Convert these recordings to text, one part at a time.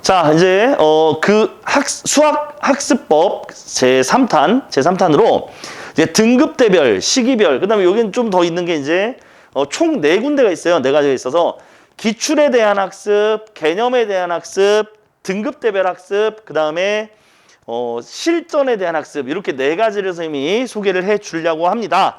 자, 이제 그 수학 학습법 제3탄으로 이제 등급대별, 시기별, 그다음에 여기는 좀 더 있는 게 이제 총 4군데가 있어요. 4가지가 있어서 기출에 대한 학습, 개념에 대한 학습, 등급대별 학습, 그다음에 실전에 대한 학습, 이렇게 4가지를 선생님이 소개를 해 주려고 합니다.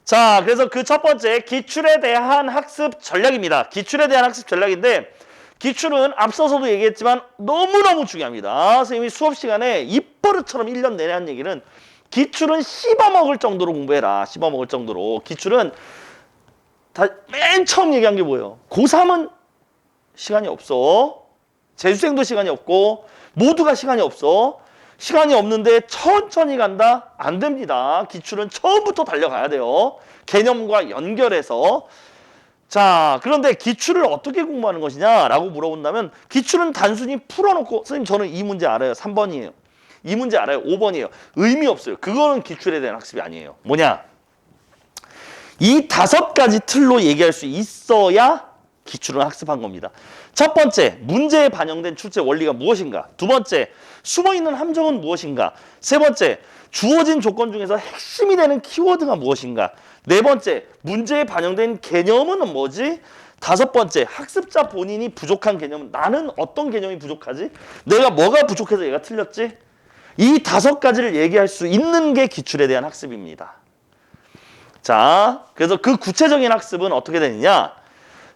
자, 그래서 그 첫 번째 기출에 대한 학습 전략입니다. 기출에 대한 학습 전략인데, 기출은 앞서서도 얘기했지만 너무너무 중요합니다. 선생님이 수업 시간에 입버릇처럼 1년 내내 한 얘기는 기출은 씹어먹을 정도로 공부해라. 씹어먹을 정도로. 기출은 다 맨 처음 얘기한 게 뭐예요? 고3은 시간이 없어. 재수생도 시간이 없고 모두가 시간이 없어. 시간이 없는데 천천히 간다? 안 됩니다. 기출은 처음부터 달려가야 돼요. 개념과 연결해서. 자, 그런데 기출을 어떻게 공부하는 것이냐라고 물어본다면 기출은 단순히 풀어놓고, 선생님 저는 이 문제 알아요. 3번이에요. 이 문제 알아요. 5번이에요. 의미 없어요. 그거는 기출에 대한 학습이 아니에요. 뭐냐? 이 5가지 틀로 얘기할 수 있어야 기출은 학습한 겁니다. 첫 번째, 문제에 반영된 출제 원리가 무엇인가? 두 번째, 숨어있는 함정은 무엇인가? 세 번째, 주어진 조건 중에서 핵심이 되는 키워드가 무엇인가? 네 번째, 문제에 반영된 개념은 뭐지? 다섯 번째, 학습자 본인이 부족한 개념은, 나는 어떤 개념이 부족하지? 내가 뭐가 부족해서 얘가 틀렸지? 이 5가지를 얘기할 수 있는 게 기출에 대한 학습입니다. 자, 그래서 그 구체적인 학습은 어떻게 되느냐?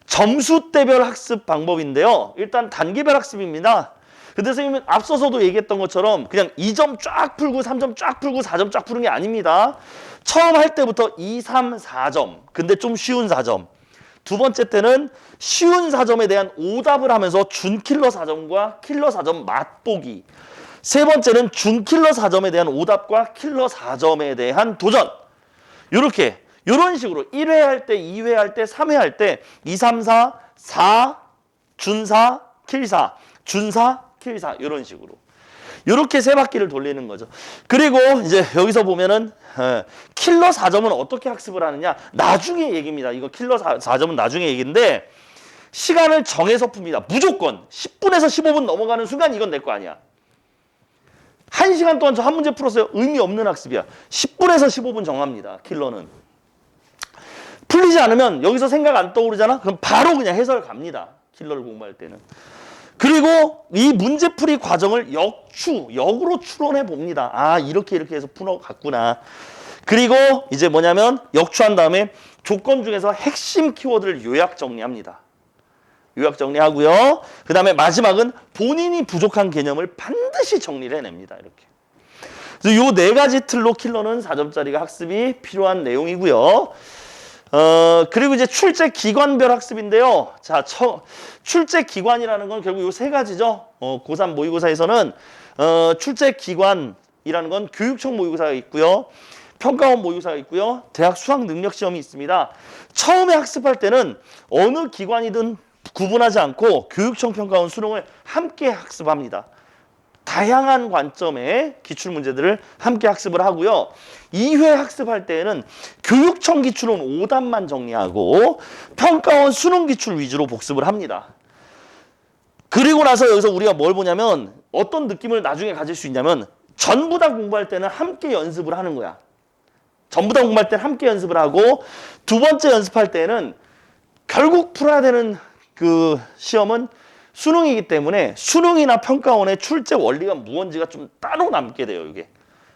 점수대별 학습 방법인데요. 일단 단계별 학습입니다. 근데 선생님은 앞서서도 얘기했던 것처럼 그냥 2점 쫙 풀고 3점 쫙 풀고 4점 쫙 푸는 게 아닙니다. 처음 할 때부터 2, 3, 4점. 근데 좀 쉬운 4점. 두 번째 때는 쉬운 4점에 대한 오답을 하면서 준킬러 4점과 킬러 4점 맛보기. 세 번째는 준킬러 4점에 대한 오답과 킬러 4점에 대한 도전. 요렇게, 요런 식으로 1회 할 때, 2회 할 때, 3회 할 때 2, 3, 4, 4, 준 4, 킬 4, 준 4, 킬 4 이런 식으로. 요렇게 3바퀴를 돌리는 거죠. 그리고 이제 여기서 보면은 킬러 4점은 어떻게 학습을 하느냐? 나중에 얘기입니다. 이거 킬러 4점은 나중에 얘기인데 시간을 정해서 풉니다. 무조건 10분에서 15분 넘어가는 순간 이건 내 거 아니야. 1시간 동안 저 한 문제 풀었어요. 의미 없는 학습이야. 10분에서 15분 정합니다. 킬러는. 풀리지 않으면 여기서 생각 안 떠오르잖아? 그럼 바로 그냥 해설 갑니다. 킬러를 공부할 때는. 그리고 이 문제풀이 과정을 역으로 추론해 봅니다. 아, 이렇게 해서 풀어갔구나. 그리고 이제 뭐냐면 역추한 다음에 조건 중에서 핵심 키워드를 요약 정리합니다. 요약 정리하고요. 그 다음에 마지막은 본인이 부족한 개념을 반드시 정리를 해냅니다. 이렇게. 그래서 요 4가지 틀로 킬러는 4점짜리가 학습이 필요한 내용이고요. 그리고 이제 출제 기관별 학습인데요. 자, 출제 기관이라는 건 결국 요 3가지죠. 고3 모의고사에서는 출제 기관이라는 건 교육청 모의고사가 있고요. 평가원 모의고사가 있고요. 대학 수학 능력 시험이 있습니다. 처음에 학습할 때는 어느 기관이든 구분하지 않고 교육청, 평가원, 수능을 함께 학습합니다. 다양한 관점의 기출 문제들을 함께 학습을 하고요. 2회 학습할 때에는 교육청 기출은 오답만 정리하고 평가원 수능 기출 위주로 복습을 합니다. 그리고 나서 여기서 우리가 뭘 보냐면 어떤 느낌을 나중에 가질 수 있냐면 전부 다 공부할 때는 함께 연습을 하는 거야. 전부 다 공부할 때는 함께 연습을 하고 두 번째 연습할 때는 결국 풀어야 되는 그 시험은 수능이기 때문에 수능이나 평가원의 출제 원리가 무언지가 좀 따로 남게 돼요. 이게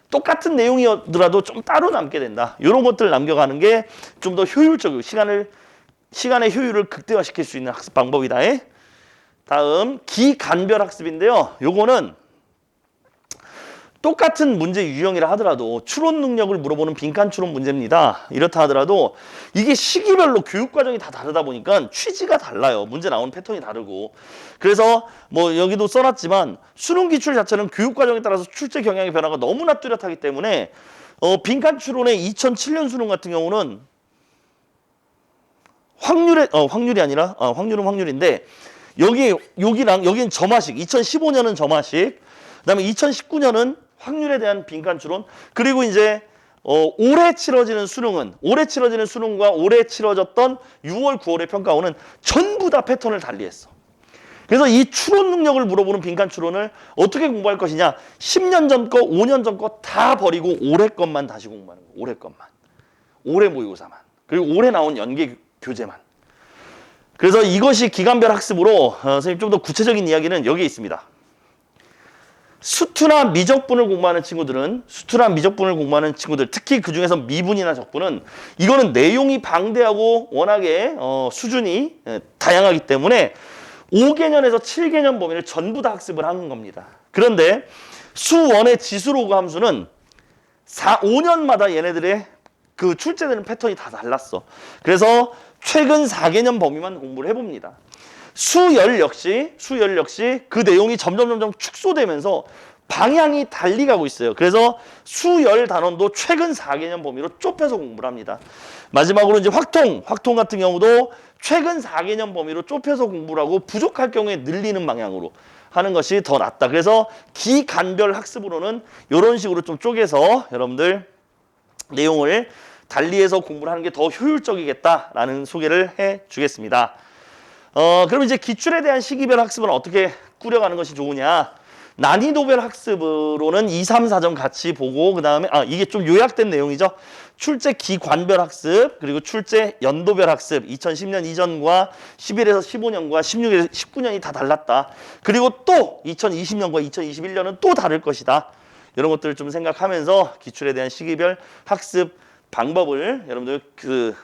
똑같은 내용이더라도 좀 따로 남게 된다. 이런 것들을 남겨가는 게 좀 더 효율적이고 시간의 효율을 극대화시킬 수 있는 학습 방법이다. 다음 기간별 학습인데요. 요거는 똑같은 문제 유형이라 하더라도 추론 능력을 물어보는 빈칸 추론 문제입니다. 이렇다 하더라도 이게 시기별로 교육과정이 다 다르다 보니까 취지가 달라요. 문제 나오는 패턴이 다르고. 그래서 뭐 여기도 써놨지만 수능 기출 자체는 교육과정에 따라서 출제 경향의 변화가 너무나 뚜렷하기 때문에 빈칸 추론의 2007년 수능 같은 경우는 확률이 아니라 확률은 확률인데 여기는 점화식, 2015년은 점화식, 그다음에 2019년은 확률에 대한 빈칸 추론, 그리고 이제 올해 치러지는 수능과 올해 치러졌던 6월, 9월의 평가원은 전부 다 패턴을 달리했어. 그래서 이 추론 능력을 물어보는 빈칸 추론을 어떻게 공부할 것이냐. 10년 전 거, 5년 전 거 다 버리고 올해 것만 다시 공부하는 거예요. 올해 것만. 올해 모의고사만. 그리고 올해 나온 연계 교재만. 그래서 이것이 기간별 학습으로 선생님 좀 더 구체적인 이야기는 여기에 있습니다. 수투나 미적분을 공부하는 친구들은 특히 그중에서 미분이나 적분은 이거는 내용이 방대하고 워낙에 수준이 다양하기 때문에 5개년에서 7개년 범위를 전부 다 학습을 하는 겁니다. 그런데 수1의 지수로그 함수는 5년마다 얘네들의 그 출제되는 패턴이 다 달랐어. 그래서 최근 4개년 범위만 공부를 해봅니다. 수열 역시 그 내용이 점점 축소되면서 방향이 달리 가고 있어요. 그래서 수열 단원도 최근 4개년 범위로 좁혀서 공부를 합니다. 마지막으로 이제 확통 같은 경우도 최근 4개년 범위로 좁혀서 공부를 하고 부족할 경우에 늘리는 방향으로 하는 것이 더 낫다. 그래서 기간별 학습으로는 이런 식으로 좀 쪼개서 여러분들 내용을 달리해서 공부를 하는 게 더 효율적이겠다라는 소개를 해주겠습니다. 그럼 이제 기출에 대한 시기별 학습은 어떻게 꾸려가는 것이 좋으냐? 난이도별 학습으로는 2, 3, 4점 같이 보고 그 다음에 이게 좀 요약된 내용이죠. 출제 기관별 학습 그리고 출제 연도별 학습 2010년 이전과 11에서 15년과 16에서 19년이 다 달랐다. 그리고 또 2020년과 2021년은 또 다를 것이다. 이런 것들을 좀 생각하면서 기출에 대한 시기별 학습 방법을 여러분들 그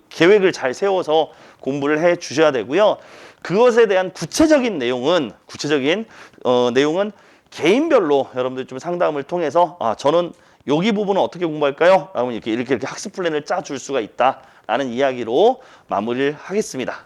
계획을 잘 세워서 공부를 해 주셔야 되고요. 그것에 대한 구체적인 내용은 개인별로 여러분들 좀 상담을 통해서 저는 여기 부분은 어떻게 공부할까요? 라고 이렇게 학습 플랜을 짜 줄 수가 있다라는 이야기로 마무리를 하겠습니다.